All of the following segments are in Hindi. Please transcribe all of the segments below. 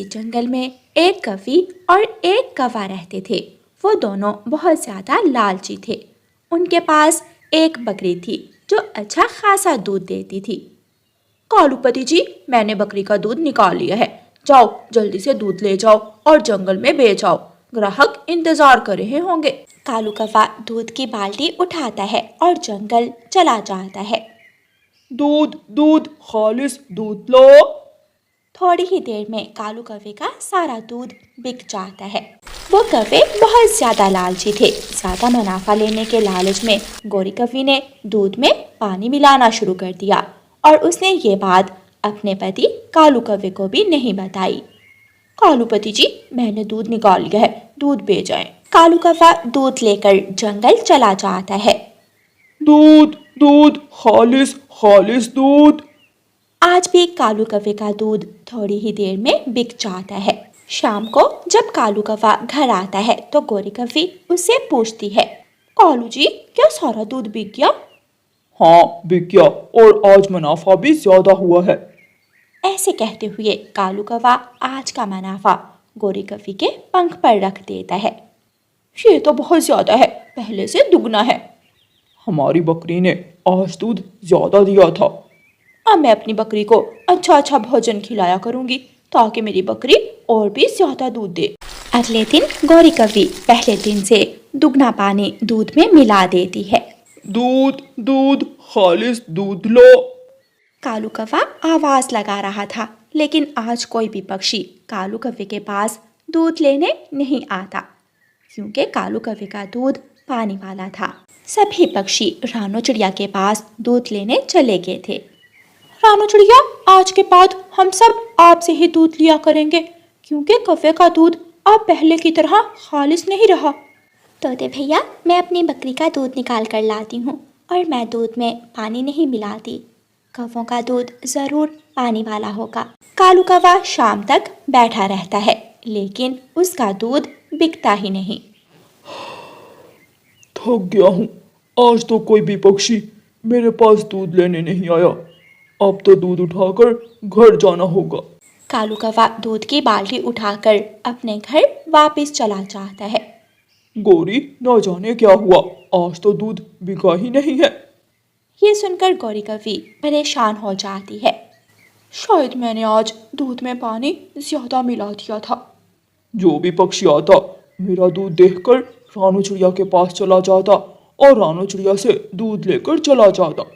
जंगल में एक कौवी और एक कौवा रहते थे। वो दोनों बहुत ज्यादा लालची थे। उनके पास एक बकरी थी जो अच्छा खासा दूध देती थी। कालूपति जी, मैंने बकरी का दूध निकाल लिया है। जाओ जल्दी से दूध ले जाओ और जंगल में बेच आओ, ग्राहक इंतजार कर रहे होंगे। कालू कौवा दूध की बाल्टी उठाता है और जंगल चला जाता है। दूध दूध खालिस दूध लो। थोड़ी ही देर में कालू कौवे का सारा दूध बिक जाता है। वो कौवे बहुत ज्यादा लालची थे। ज्यादा मुनाफा लेने के लालच में गोरी कौवी ने दूध में पानी मिलाना शुरू कर दिया और उसने ये बात अपने पति कालू कौवे को भी नहीं बताई। कालूपति जी, मैंने दूध निकाल लिया है, दूध बेच आए। कालू कौवा दूध लेकर जंगल चला जाता है। दूध दूध खालिस खालिस दूध। आज भी कालू कौवे का दूध थोड़ी ही देर में बिक जाता है। शाम को जब कालू कौवा घर आता है तो गोरी कौवी उससे पूछती है, कालू जी, क्या सारा दूध बिक गया? हाँ बिक गया और आज मुनाफा भी ज्यादा हुआ है। ऐसे कहते हुए कालू कौवा आज का मुनाफा गोरी कौवी के पंख पर रख देता है। ये तो बहुत ज्यादा है, पहले से दुगना है। हमारी बकरी ने आज दूध ज्यादा दिया था। अब मैं अपनी बकरी को अच्छा अच्छा भोजन खिलाया करूंगी ताकि मेरी बकरी और भी ज्यादा दूध दे। अगले दिन गोरी कौवी पहले दिन से दुगना पानी दूध में मिला देती है। दूध दूध खालिस दूध लो। कालू कौवा आवाज लगा रहा था, लेकिन आज कोई भी पक्षी कालू कौवे के पास दूध लेने नहीं आता, क्योंकि कालू कौवे का दूध पानी वाला था। सभी पक्षी रानो चिड़िया के पास दूध लेने चले गए थे। रानो चिड़िया, आज के बाद हम सब आपसे ही दूध लिया करेंगे, क्योंकि कौवे का दूध अब पहले की तरह खालिस नहीं रहा। तोते भैया, मैं अपनी बकरी का दूध निकाल कर लाती हूँ और मैं दूध में पानी नहीं मिलाती। कौवों का दूध जरूर पानी वाला होगा। कालू कौवा शाम तक बैठा रहता है, लेकिन उसका दूध बिकता ही नहीं। थक गया हूँ, आज तो कोई भी पक्षी मेरे पास दूध लेने नहीं आया। अब तो दूध उठाकर घर जाना होगा। कालू कौवा दूध की बाल्टी उठाकर अपने घर वापस चला जाता है। गोरी, न जाने क्या हुआ, आज तो दूध बिका ही नहीं है। ये सुनकर गोरी कौवी परेशान हो जाती है। शायद मैंने आज दूध में पानी ज्यादा मिला दिया था। जो भी पक्षी आता मेरा दूध देखकर रानू चिड़िया के पास चला जाता और रानू चिड़िया से दूध लेकर चला जाता।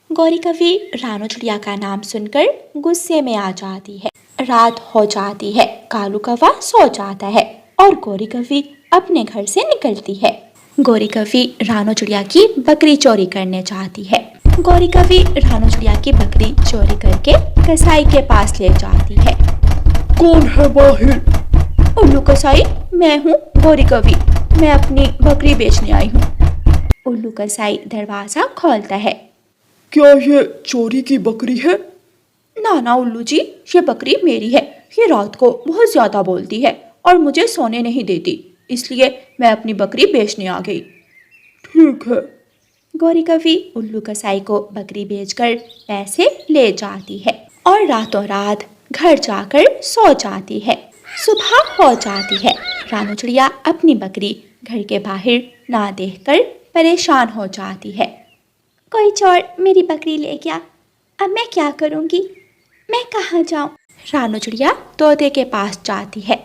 गोरी कौवी रानो चिड़िया का नाम सुनकर गुस्से में आ जाती है। रात हो जाती है, कालू कौवा सो जाता है और गोरी कौवी अपने घर से निकलती है। गोरी कौवी रानो चिड़िया की बकरी चोरी करने चाहती है। गोरी कौवी रानो चिड़िया की बकरी चोरी करके कसाई के पास ले जाती है। कौन है बाहर? उल्लू कसाई, मैं हूँ गोरी कौवी, मैं अपनी बकरी बेचने आई हूँ। उल्लू कसाई दरवाजा खोलता है। क्या ये चोरी की बकरी है? ना ना उल्लू जी, ये बकरी मेरी है। ये रात को बहुत ज्यादा बोलती है और मुझे सोने नहीं देती, इसलिए मैं अपनी बकरी बेचने आ गई। ठीक है। गोरी कौवी उल्लू कसाई को बकरी बेचकर पैसे ले जाती है और रातों रात घर जाकर सो जाती है। सुबह हो जाती है। रानो चिड़िया अपनी बकरी घर के बाहर ना देखकर परेशान हो जाती है। कोई चोर मेरी बकरी ले गया, अब मैं क्या करूँगी? मैं कहाँ जाऊँ? रानो चिड़िया तोते के पास जाती है।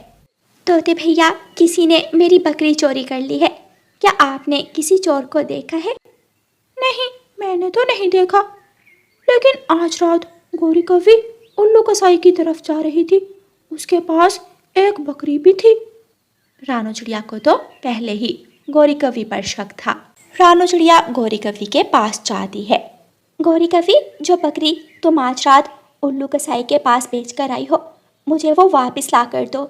तोते भैया, किसी ने मेरी बकरी चोरी कर ली है, क्या आपने किसी चोर को देखा है? नहीं, मैंने तो नहीं देखा, लेकिन आज रात गोरी कौवी उल्लू कसाई की तरफ जा रही थी, उसके पास एक बकरी भी थी। रानो चिड़िया को तो पहले ही गोरी कौवी पर शक था। रानो चिड़िया गोरी कौवी के पास जाती है। गोरी कौवी, जो बकरी तुम आज रात उल्लू कसाई के पास बेच कर आई हो, मुझे वो वापस ला कर दो।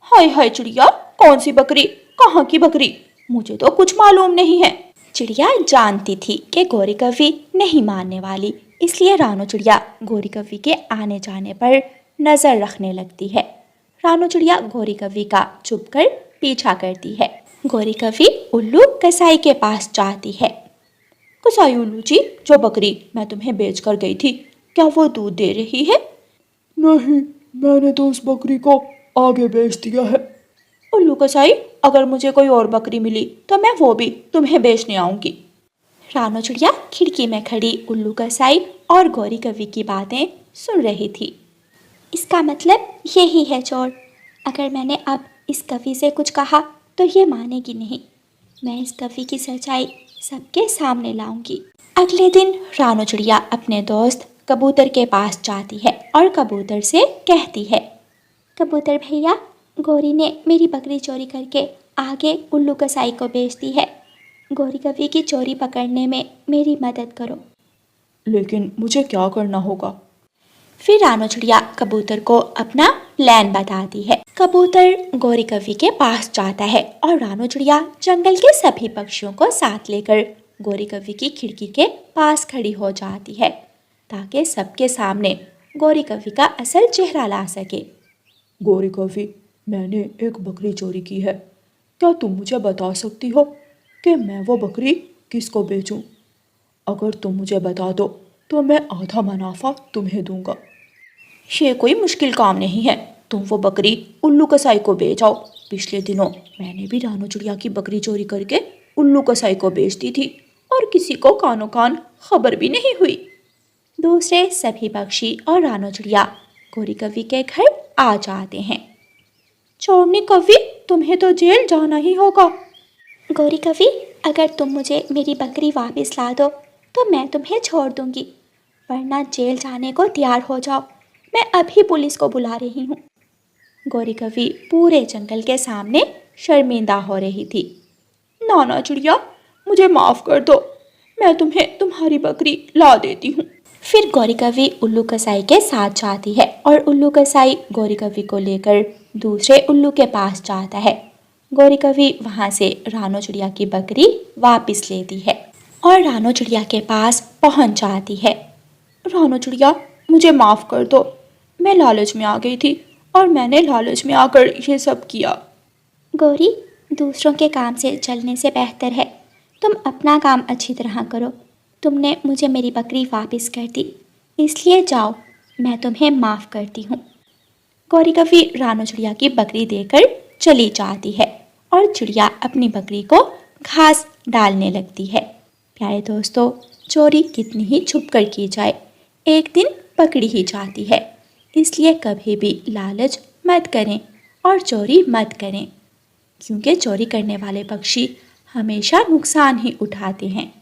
हाय हाय चिड़िया, कौन सी बकरी, कहाँ की बकरी? मुझे तो कुछ मालूम नहीं है। चिड़िया जानती थी कि गोरी कौवी नहीं मानने वाली, इसलिए रानो चिड़िया गोरी कौवी के आने जाने पर नजर रखने लगती है। रानो चिड़िया गोरी कौवी का छुपकर पीछा करती है। गोरी कौवी उल्लू कसाई के पास जाती है। कसाई उल्लू जी, जो बकरी मैं तुम्हें बेच कर गई थी, क्या वो दूध दे रही है? नहीं, मैंने तो उस बकरी को आगे बेच दिया है। उल्लू कसाई, अगर मुझे कोई और बकरी मिली तो मैं वो भी तुम्हें बेचने आऊंगी। रानो चिड़िया खिड़की में खड़ी उल्लू कसाई और गौरी कवि की बातें सुन रही थी। इसका मतलब यही है चोर, अगर मैंने अब इस कवि से कुछ कहा तो ये मानेगी नहीं। मैं इस कवि की सच्चाई सबके सामने लाऊंगी। अगले दिन रानो चिड़िया अपने दोस्त कबूतर के पास जाती है और कबूतर से कहती है, कबूतर भैया, गौरी ने मेरी बकरी चोरी करके आगे उल्लू कसाई को बेच दी है। गौरी कवि की चोरी पकड़ने में मेरी मदद करो। लेकिन मुझे क्या करना होगा? फिर रानो चिड़िया कबूतर को अपना प्लान बताती है। कबूतर गौरी कवि के पास जाता है और रानो चिड़िया जंगल के सभी पक्षियों को साथ लेकर गौरी कवि की खिड़की के पास खड़ी हो जाती है ताकि सबके सामने गौरी कवि का असल चेहरा ला सके। गौरी कवि, मैंने एक बकरी चोरी की है। क्या तुम मुझे बता सकती हो कि मैं वो बकरी किसको बेचूं? अगर तुम मुझे बता दो तो मैं आधा मुनाफा तुम्हें दूंगा। ये कोई मुश्किल काम नहीं है, तुम वो बकरी उल्लू कसाई को बेच आओ। पिछले दिनों मैंने भी रानो चिड़िया की बकरी चोरी करके उल्लू कसाई को बेच दी थी और किसी को कानो कान खबर भी नहीं हुई। दूसरे सभी पक्षी और रानो चिड़िया गौरी कवि के घर आ जाते हैं। चोरनी कवि, तुम्हें तो जेल जाना ही होगा। गौरी कवि, अगर तुम मुझे मेरी बकरी वापस ला दो तो मैं तुम्हें छोड़ दूंगी, वरना जेल जाने को तैयार हो जाओ। मैं अभी पुलिस को बुला रही हूँ। गौरी कवि पूरे जंगल के सामने शर्मिंदा हो रही थी। नाना चिड़िया, मुझे माफ़ कर दो, मैं तुम्हें तुम्हारी बकरी ला देती हूँ। फिर गौरी कवि उल्लू कसाई के साथ जाती है और उल्लू कसाई गौरी कवि को लेकर दूसरे उल्लू के पास जाता है। गौरी कवि वहाँ से रानो चिड़िया की बकरी वापस लेती है और रानो चिड़िया के पास पहुँच जाती है। रानो चिड़िया, मुझे माफ़ कर दो, मैं लालच में आ गई थी और मैंने लालच में आकर ये सब किया। गौरी, दूसरों के काम से चलने से बेहतर है तुम अपना काम अच्छी तरह करो। तुमने मुझे मेरी बकरी वापस कर दी, इसलिए जाओ, मैं तुम्हें माफ़ करती हूँ। गौरी कवि रानो चिड़िया की बकरी देकर चली जाती है और चिड़िया अपनी बकरी को घास डालने लगती है। प्यारे दोस्तों, चोरी कितनी ही छुप कर की जाए, एक दिन पकड़ी ही जाती है। इसलिए कभी भी लालच मत करें और चोरी मत करें, क्योंकि चोरी करने वाले पक्षी हमेशा नुकसान ही उठाते हैं।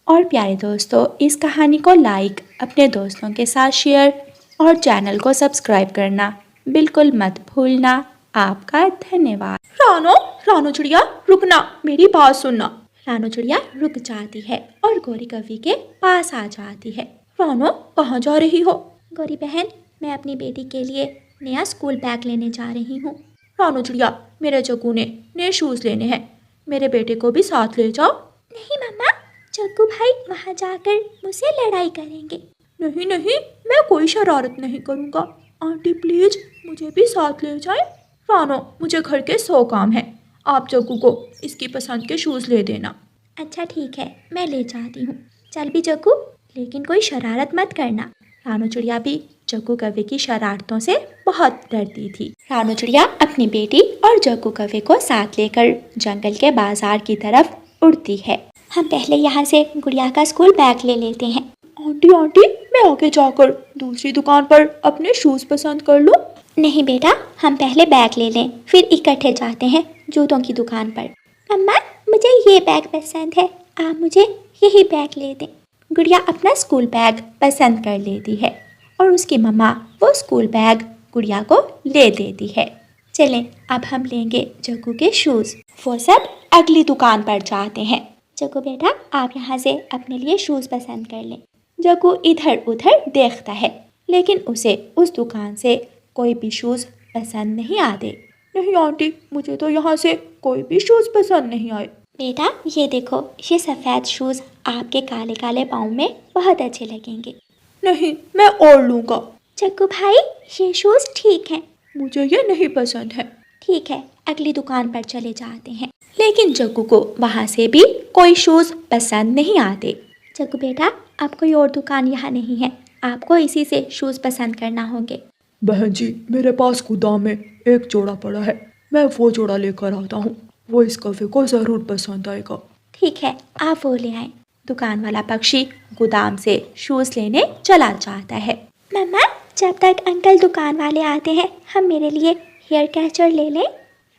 और प्यारे दोस्तों, इस कहानी को लाइक, अपने दोस्तों के साथ शेयर और चैनल को सब्सक्राइब करना बिल्कुल मत भूलना। आपका धन्यवाद। रानो चिड़िया, रुकना, मेरी बात सुनना। रानो चिड़िया रुक जाती है और गौरी कवि के पास आ जाती है। रानो, कहाँ जा रही हो? गौरी बहन, मैं अपनी बेटी के लिए नया स्कूल बैग लेने जा रही हूँ। रानो चिड़िया, मेरे जग्गू ने नए शूज़ लेने हैं, मेरे बेटे को भी साथ ले जाओ। नहीं मम्मा, जग्गू भाई वहाँ जाकर मुझसे लड़ाई करेंगे। नहीं नहीं, मैं कोई शरारत नहीं करूँगा। आंटी प्लीज मुझे भी साथ ले जाए। रानो, मुझे घर के 100 काम हैं, आप जग्गू को इसकी पसंद के शूज़ ले देना। अच्छा ठीक है, मैं ले जाती हूँ। चल भी जग्गू, लेकिन कोई शरारत मत करना। रानो चिड़िया भी जग्गू कवि की शरारतों से बहुत डरती थी। रानो चिड़िया अपनी बेटी और जग्गू कवि को साथ लेकर जंगल के बाजार की तरफ उड़ती है। हम पहले यहाँ से गुड़िया का स्कूल बैग ले लेते हैं। आंटी आंटी, मैं आगे जाकर दूसरी दुकान पर अपने शूज़ पसंद कर लूँ। नहीं बेटा, हम पहले बैग ले लें, फिर इकट्ठे जाते हैं जूतों की दुकान पर। मम्मा, मुझे ये बैग पसंद है, आप मुझे यही बैग ले दें। गुड़िया अपना स्कूल बैग पसंद कर लेती है और उसकी मम्मा वो स्कूल बैग गुड़िया को ले देती है। चलें, अब हम लेंगे जग्गू के शूज़। वो सब अगली दुकान पर जाते हैं। जग्गू बेटा, आप यहाँ से अपने लिए शूज़ पसंद कर लें। जग्गू इधर उधर देखता है, लेकिन उसे उस दुकान से कोई भी शूज़ पसंद नहीं आते। नहीं आंटी, मुझे तो यहाँ से कोई भी शूज़ पसंद नहीं आए। बेटा ये देखो, ये सफ़ेद शूज़ आपके काले काले पाँव में बहुत अच्छे लगेंगे। नहीं, मैं और लूँगा। जग्गू भाई, ये शूज़ ठीक हैं। मुझे ये नहीं पसंद है। ठीक है, अगली दुकान पर चले जाते हैं। लेकिन जग्गू को वहाँ से भी कोई शूज़ पसंद नहीं आते। जग्गू बेटा, अब कोई और दुकान यहाँ नहीं है, आपको इसी से शूज़ पसंद करना होंगे। बहन जी, मेरे पास गोदाम में एक जोड़ा पड़ा है, मैं वो जोड़ा लेकर आता हूँ। वो इस कौवे को ज़रूर पसंद आएगा। ठीक है, आप वो ले आए। दुकान वाला पक्षी गोदाम से शूज लेने चला जाता है। मम्मा, जब तक अंकल दुकान वाले आते हैं हम मेरे लिए हेयर कैचर ले लें।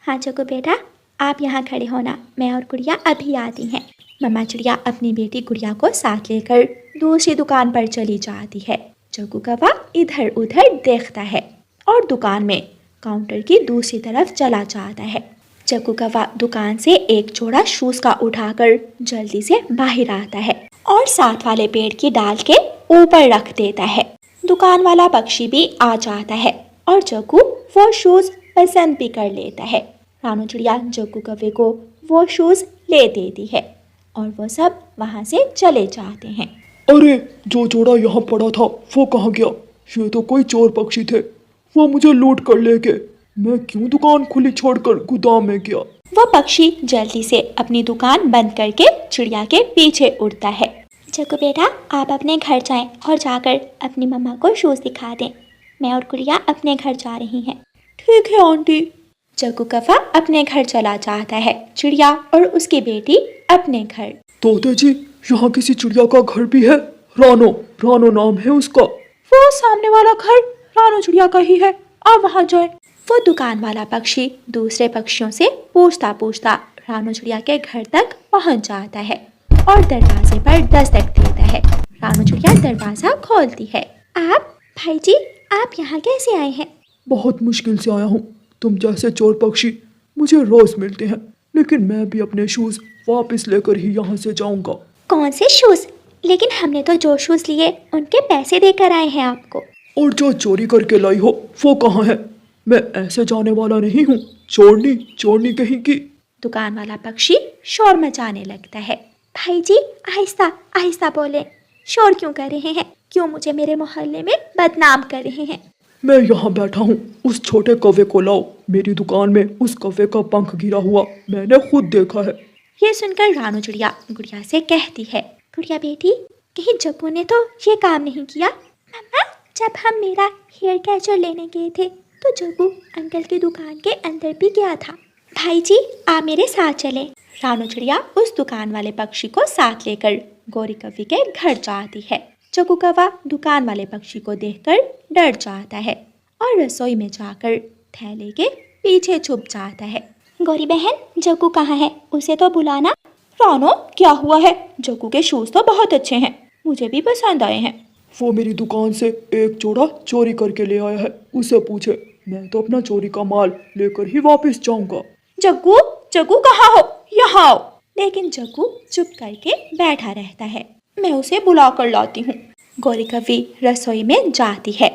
हाँ जग्गू बेटा, आप यहाँ खड़े होना, मैं और गुड़िया अभी आती हैं। मम्मा चिड़िया अपनी बेटी गुड़िया को साथ लेकर दूसरी दुकान पर चली जाती है। जग्गू कौवा इधर उधर देखता है और दुकान में काउंटर की दूसरी तरफ चला जाता है। जग्गू कौवा दुकान से एक जोड़ा शूज का उठाकर जल्दी से बाहर आता है और साथ वाले पेड़ की डाल के ऊपर रख देता है। दुकान वाला पक्षी भी आ जाता है और जग्गू वो शूज पसंद भी कर लेता है। रानू चिड़िया जग्गू कौवे को वो शूज ले देती है और वो सब वहाँ से चले जाते हैं। अरे, जो जोड़ा यहाँ पड़ा था वो कहाँ गया? ये तो कोई चोर पक्षी थे, वो मुझे लूट कर ले गए। मैं क्यों दुकान खुली छोड़कर गोदाम में गया? वो पक्षी जल्दी से अपनी दुकान बंद करके चिड़िया के पीछे उड़ता है। जग्गू बेटा, आप अपने घर जाएं और जाकर अपनी मम्मा को शूज दिखा दें। मैं और गुड़िया अपने घर जा रही हैं। ठीक है आंटी। जग्गू कौवा अपने घर चला जाता है, चिड़िया और उसकी बेटी अपने घर। तोते जी, यहाँ किसी चिड़िया का घर भी है। रानो, रानो नाम है उसका। वो सामने वाला घर रानू चिड़िया का ही है, आप वहाँ जाए। वो दुकान वाला पक्षी दूसरे पक्षियों से पूछता पूछता रानू चिड़िया के घर तक पहुँच जाता है और दरवाजे पर दस्तक देता है। रानू चिड़िया दरवाजा खोलती है। आप भाई जी, आप यहाँ कैसे आए हैं? बहुत मुश्किल से आया हूँ। तुम जैसे चोर पक्षी मुझे रोज मिलते हैं, लेकिन मैं भी अपने शूज वापस लेकर ही यहाँ से जाऊंगा। कौन से शूज? लेकिन हमने तो जो शूज लिए उनके पैसे देकर आए हैं आपको। और जो चोरी करके लाई हो वो कहाँ है? मैं ऐसे जाने वाला नहीं हूँ। चोरनी, चोरनी कहीं की। दुकान वाला पक्षी शोर मचाने लगता है। भाई जी, आहिस्ता आहिस्ता बोले, शोर क्यों कर रहे हैं? क्यों मुझे मेरे मोहल्ले में बदनाम कर रहे हैं? मैं यहाँ बैठा हूँ, उस छोटे कौवे को लाओ। मेरी दुकान में उस कौवे का पंख गिरा हुआ मैंने खुद देखा है। ये सुनकर रानू चिड़िया गुड़िया से कहती है, गुड़िया बेटी, कहीं जग्गू ने तो ये काम नहीं किया? मम्मा, जब हम मेरा हेयर कैचर लेने गए थे तो जग्गू अंकल की दुकान के अंदर भी गया था। भाई जी, आप मेरे साथ चले। रानू चिड़िया उस दुकान वाले पक्षी को साथ लेकर गौरी कौवी के घर जाती है। जग्गू कौवा दुकान वाले पक्षी को देखकर डर जाता है और रसोई में जाकर थैले के पीछे छुप जाता है। गौरी बहन, जग्गू कहाँ है? उसे तो बुलाना। रानो, क्या हुआ है? जग्गू के शूज तो बहुत अच्छे हैं, मुझे भी पसंद आए हैं। वो मेरी दुकान से एक जोड़ा चोरी करके ले आया है, उसे पूछे। मैं तो अपना चोरी का माल लेकर ही वापस जाऊंगा। जग्गू, जग्गू कहाँ हो? यहाँ आओ। लेकिन जग्गू चुप करके बैठा रहता है। मैं उसे बुला कर लाती हूँ। गौरी कौवी रसोई में जाती है।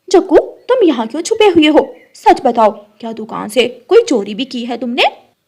जग्गू, तुम यहाँ क्यों छुपे हुए हो? सच बताओ, क्या दुकान से कोई चोरी भी की है तुमने?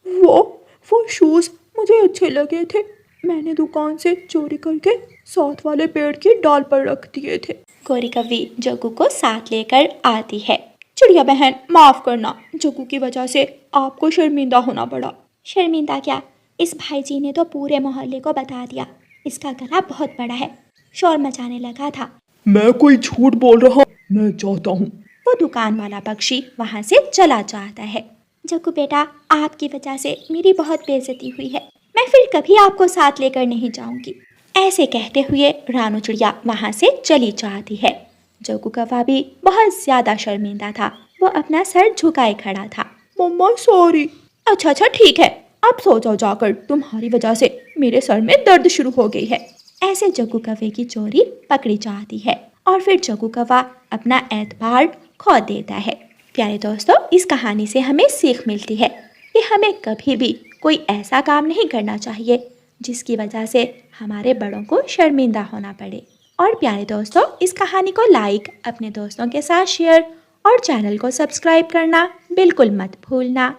वो शूज मुझे अच्छे लगे थे, मैंने दुकान से चोरी करके साथ वाले पेड़ की डाल पर रख दिए थे। गौरी कौवी जग्गू को साथ लेकर आती है। चिड़िया बहन, माफ करना, जग्गू की वजह से आपको शर्मिंदा होना पड़ा। शर्मिंदा क्या? इस भाई जी ने तो पूरे मोहल्ले को बता दिया। इसका गला बहुत बड़ा है, शोर मचाने लगा था। मैं कोई झूठ बोल रहा? मैं चाहता हूँ। वो दुकान वाला पक्षी वहाँ से चला जाता है। जग्गू बेटा, आपकी वजह से मेरी बहुत बेइज्जती हुई है, मैं फिर कभी आपको साथ लेकर नहीं जाऊंगी। ऐसे कहते हुए रानू चिड़िया वहाँ से चली जाती है। जग्गू कौवा भी बहुत ज्यादा शर्मिंदा था, वो अपना सर झुकाए खड़ा था। मम्मा सॉरी। अच्छा ठीक है, अब सो जाओ जाकर, तुम्हारी वजह से मेरे सर में दर्द शुरू हो गई है। ऐसे जग्गू कौवे की चोरी पकड़ी जाती है और फिर जग्गू कौवा अपना एतबार खो देता है। प्यारे दोस्तों, इस कहानी से हमें सीख मिलती है कि हमें कभी भी कोई ऐसा काम नहीं करना चाहिए जिसकी वजह से हमारे बड़ों को शर्मिंदा होना पड़े। और प्यारे दोस्तों, इस कहानी को लाइक, अपने दोस्तों के साथ शेयर और चैनल को सब्सक्राइब करना बिल्कुल मत भूलना।